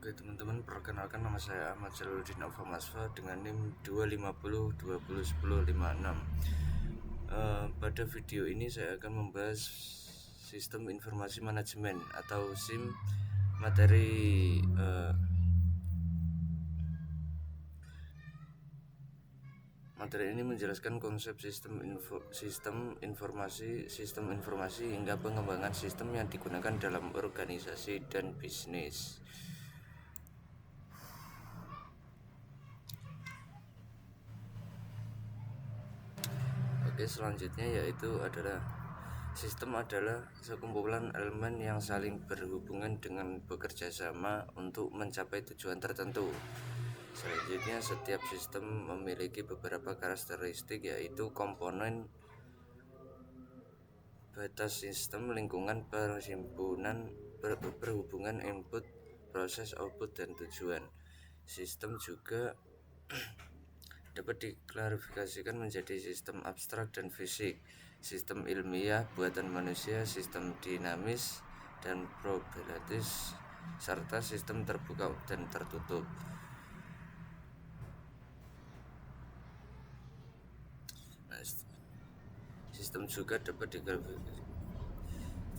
Oke teman-teman, perkenalkan nama saya Ahmad Jaludin Alfa Masfa dengan NIM 250201056. Pada video ini saya akan membahas sistem informasi manajemen atau SIM. Materi ini menjelaskan konsep sistem informasi hingga pengembangan sistem yang digunakan dalam organisasi dan bisnis. Oke, selanjutnya yaitu adalah sistem adalah sekumpulan elemen yang saling berhubungan dengan bekerja sama untuk mencapai tujuan tertentu. Selanjutnya, setiap sistem memiliki beberapa karakteristik, yaitu komponen, batas sistem, lingkungan, berhubungan input, proses, output, dan tujuan. Sistem juga dapat diklarifikasikan menjadi sistem abstrak dan fisik, sistem ilmiah buatan manusia, sistem dinamis dan probabilis, serta sistem terbuka dan tertutup. Sistem juga dapat diklarifikasi.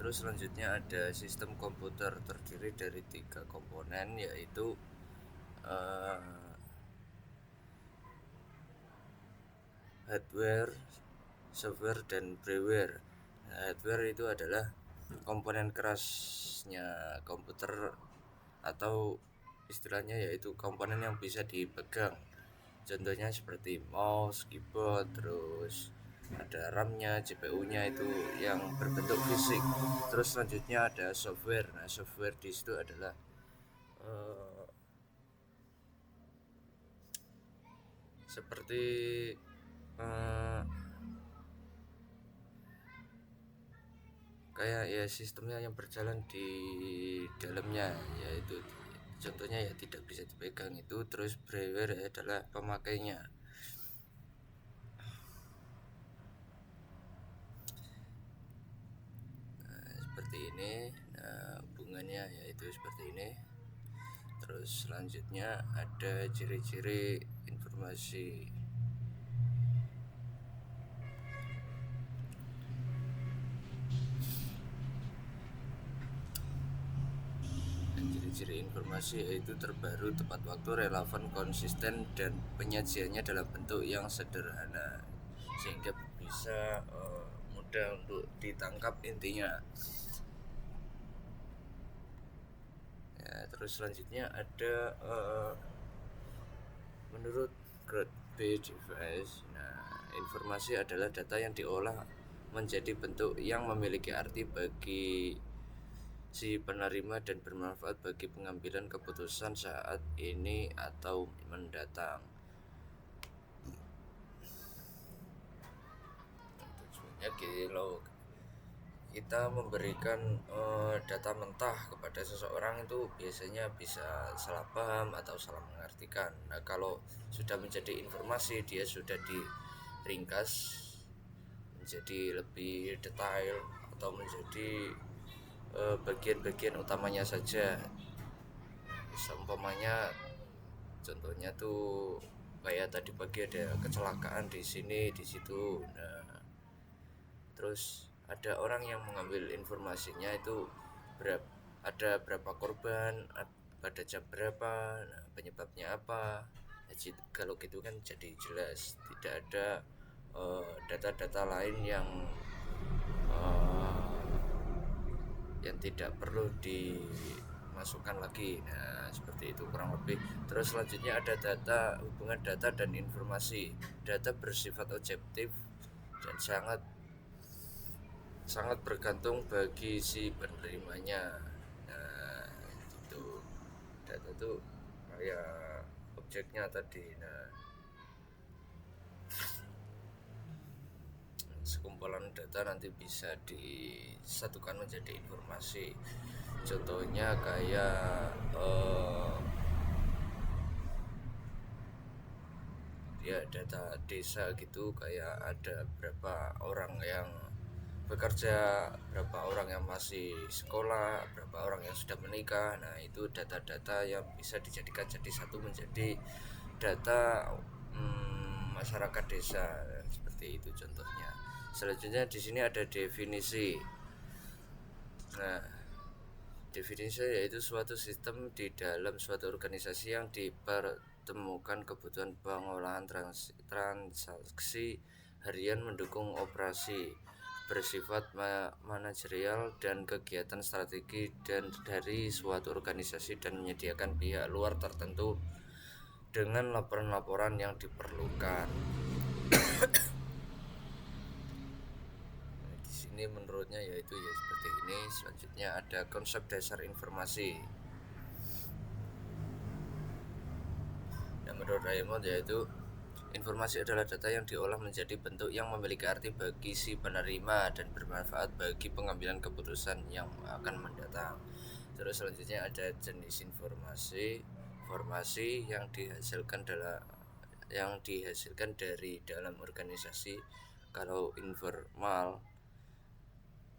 Terus selanjutnya ada sistem komputer, terdiri dari 3 komponen, yaitu hardware, software, dan freeware. Hardware itu adalah komponen kerasnya komputer, atau istilahnya yaitu komponen yang bisa dipegang. Contohnya seperti mouse, keyboard, terus ada RAM-nya, CPU-nya itu yang berbentuk fisik. Terus selanjutnya ada software. Nah, software di situ adalah seperti kayak ya sistemnya yang berjalan di dalamnya, yaitu contohnya ya tidak bisa dipegang itu. Terus freeware adalah pemakainya. Seperti ini. Nah, hubungannya yaitu seperti ini. Terus selanjutnya ada ciri-ciri informasi. Ciri informasi yaitu terbaru, tepat waktu, relevan, konsisten, dan penyajiannya dalam bentuk yang sederhana sehingga bisa mudah untuk ditangkap intinya. Ya, terus selanjutnya ada menurut Grade B device. Nah, informasi adalah data yang diolah menjadi bentuk yang memiliki arti bagi si penerima dan bermanfaat bagi pengambilan keputusan saat ini atau mendatang. Tujuannya kalau kita memberikan data mentah kepada seseorang itu biasanya bisa salah paham atau salah mengartikan. Nah, kalau sudah menjadi informasi, dia sudah diringkas menjadi lebih detail atau menjadi bagian-bagian utamanya saja. Seumpamanya contohnya tuh kayak tadi pagi ada kecelakaan di sini, di situ. Nah, terus ada orang yang mengambil informasinya itu ada berapa korban pada jam berapa, nah, penyebabnya apa. Kalau gitu kan jadi jelas, tidak ada data-data lain yang tidak perlu dimasukkan lagi. Nah, seperti itu kurang lebih. Terus selanjutnya ada data, hubungan data dan informasi. Data bersifat objektif dan sangat bergantung bagi si penerimanya. Nah, itu data itu kayak objeknya tadi. Nah, sekumpulan data nanti bisa disatukan menjadi informasi. Contohnya kayak ya data desa gitu, kayak ada berapa orang yang bekerja, berapa orang yang masih sekolah, berapa orang yang sudah menikah. Nah, itu data-data yang bisa dijadikan jadi satu menjadi data masyarakat desa, seperti itu contohnya. Selanjutnya di sini ada definisi. Nah, definisi yaitu suatu sistem di dalam suatu organisasi yang dipertemukan kebutuhan pengolahan transaksi harian mendukung operasi bersifat manajerial dan kegiatan strategi dan dari suatu organisasi dan menyediakan pihak luar tertentu dengan laporan-laporan yang diperlukan. Di sini menurutnya yaitu ya seperti ini. Selanjutnya ada konsep dasar informasi. Nah, menurut Raymond yaitu informasi adalah data yang diolah menjadi bentuk yang memiliki arti bagi si penerima dan bermanfaat bagi pengambilan keputusan yang akan mendatang. Terus selanjutnya ada jenis informasi. Informasi yang dihasilkan dari dalam organisasi. Kalau informal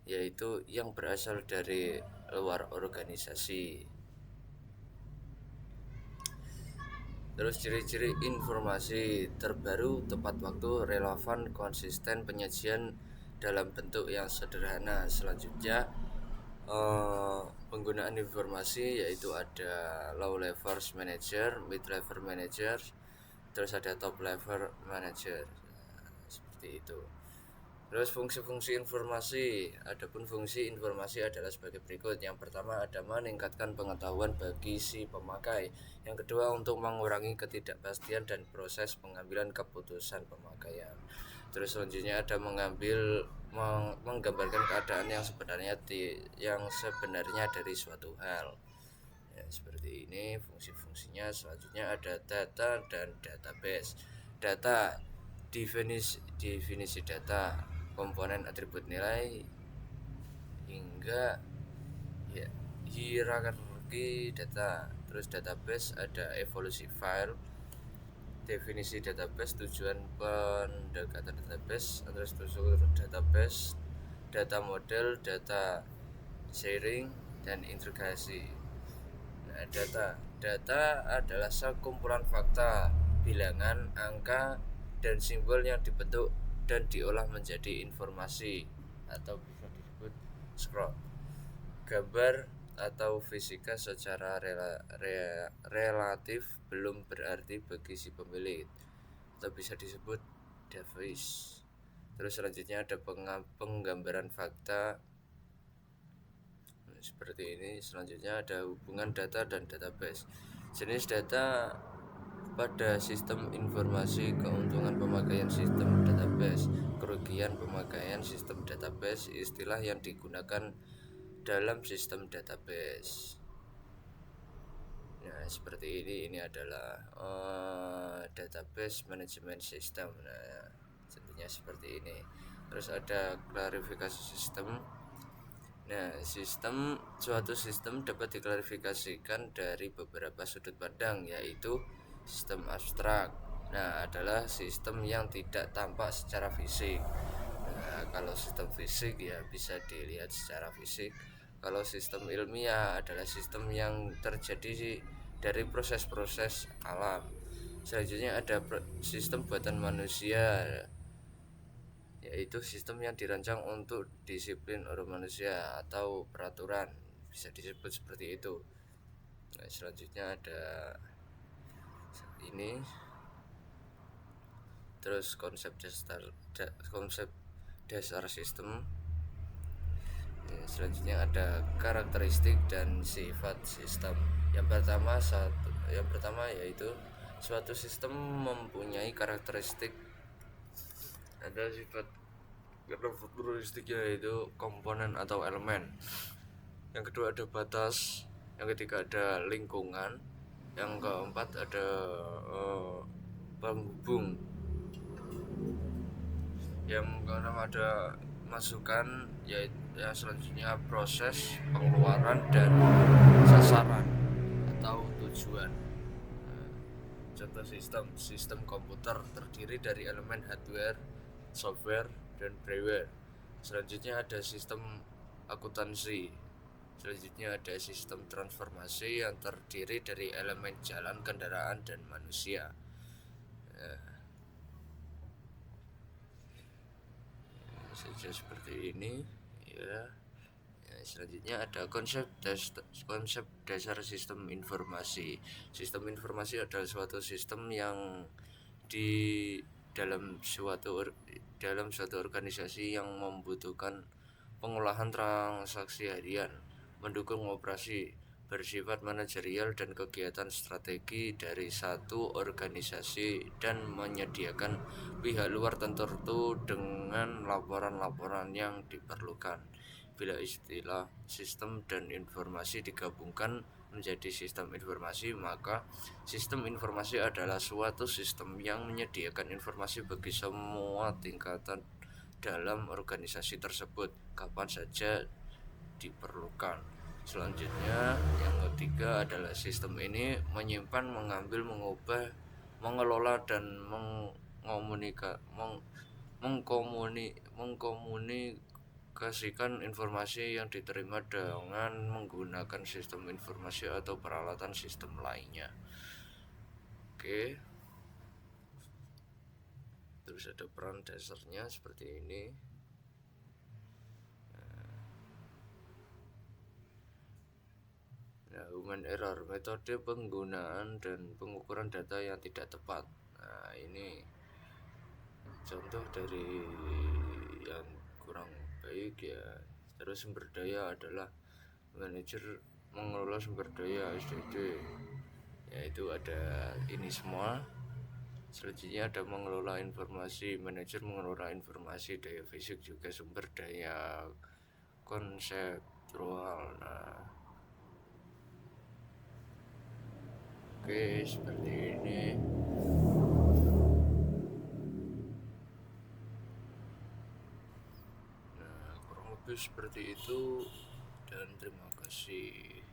yaitu yang berasal dari luar organisasi. Terus ciri-ciri informasi terbaru, tepat waktu, relevan, konsisten, penyajian dalam bentuk yang sederhana. Selanjutnya penggunaan informasi yaitu ada low level manager, mid level manager, terus ada top level manager. Seperti itu. Terus fungsi-fungsi informasi. Adapun fungsi informasi adalah sebagai berikut. Yang pertama ada meningkatkan pengetahuan bagi si pemakai. Yang kedua untuk mengurangi ketidakpastian dan proses pengambilan keputusan pemakaian. Terus selanjutnya ada menggambarkan keadaan yang sebenarnya dari suatu hal. Ya, seperti ini fungsi-fungsinya. Selanjutnya ada data dan database. Data, definisi data, komponen atribut nilai hingga ya, hierarki data. Terus database ada evolusi file, definisi database, tujuan pendekatan database, terus struktur database, data model, data sharing, dan integrasi. Nah, data adalah sekumpulan fakta, bilangan, angka, dan simbol yang dibentuk dan diolah menjadi informasi atau bisa disebut scroll, gambar atau fisika secara relatif belum berarti bagi si pemilik atau bisa disebut device. Terus selanjutnya ada penggambaran fakta seperti ini. Selanjutnya ada hubungan data dan database. Jenis data pada sistem informasi, keuntungan pemakaian sistem database, kerugian pemakaian sistem database, istilah yang digunakan dalam sistem database. Nah, seperti ini adalah database management system. Nah, tentunya seperti ini. Terus ada klarifikasi sistem. Nah, suatu sistem dapat diklarifikasikan dari beberapa sudut pandang, yaitu sistem abstrak. Nah, adalah sistem yang tidak tampak secara fisik. Nah, kalau sistem fisik ya bisa dilihat secara fisik. Kalau sistem ilmiah adalah sistem yang terjadi dari proses-proses alam. Selanjutnya ada sistem buatan manusia, yaitu sistem yang dirancang untuk disiplin oleh manusia atau peraturan, bisa disebut seperti itu. Nah, selanjutnya ada ini. Terus konsep dasar sistem. Selanjutnya ada karakteristik dan sifat sistem. Yang pertama yaitu suatu sistem mempunyai karakteristik. Ada sifat karakteristiknya yaitu komponen atau elemen. Yang kedua ada batas. Yang ketiga ada lingkungan. Yang keempat ada penghubung. Yang keenam ada masukan, yaitu yang selanjutnya proses, pengeluaran, dan sasaran atau tujuan. Contoh sistem komputer terdiri dari elemen hardware, software, dan firmware. Selanjutnya ada sistem akuntansi. Selanjutnya ada sistem transformasi yang terdiri dari elemen jalan, kendaraan, dan manusia. Saja seperti ini ya. Selanjutnya ada konsep dasar sistem informasi. Sistem informasi adalah suatu sistem yang di dalam suatu organisasi yang membutuhkan pengolahan transaksi harian, mendukung operasi, bersifat manajerial dan kegiatan strategi dari satu organisasi, dan menyediakan pihak luar tertentu dengan laporan-laporan yang diperlukan. Bila istilah sistem dan informasi digabungkan menjadi sistem informasi, maka sistem informasi adalah suatu sistem yang menyediakan informasi bagi semua tingkatan dalam organisasi tersebut kapan saja diperlukan. Selanjutnya yang ketiga adalah sistem ini menyimpan, mengambil, mengubah, mengelola, dan mengkomunikasikan informasi yang diterima dengan menggunakan sistem informasi atau peralatan sistem lainnya. Oke. Terus ada peran dasarnya seperti ini. Human error, metode penggunaan dan pengukuran data yang tidak tepat. Nah, ini contoh dari yang kurang baik ya. Terus sumber daya adalah manajer mengelola sumber daya SDD, yaitu ada ini semua. Selanjutnya ada mengelola informasi, manajer mengelola informasi, daya fisik juga sumber daya konseptual. Nah, oke, seperti ini. Nah, kurang lebih seperti itu, dan terima kasih.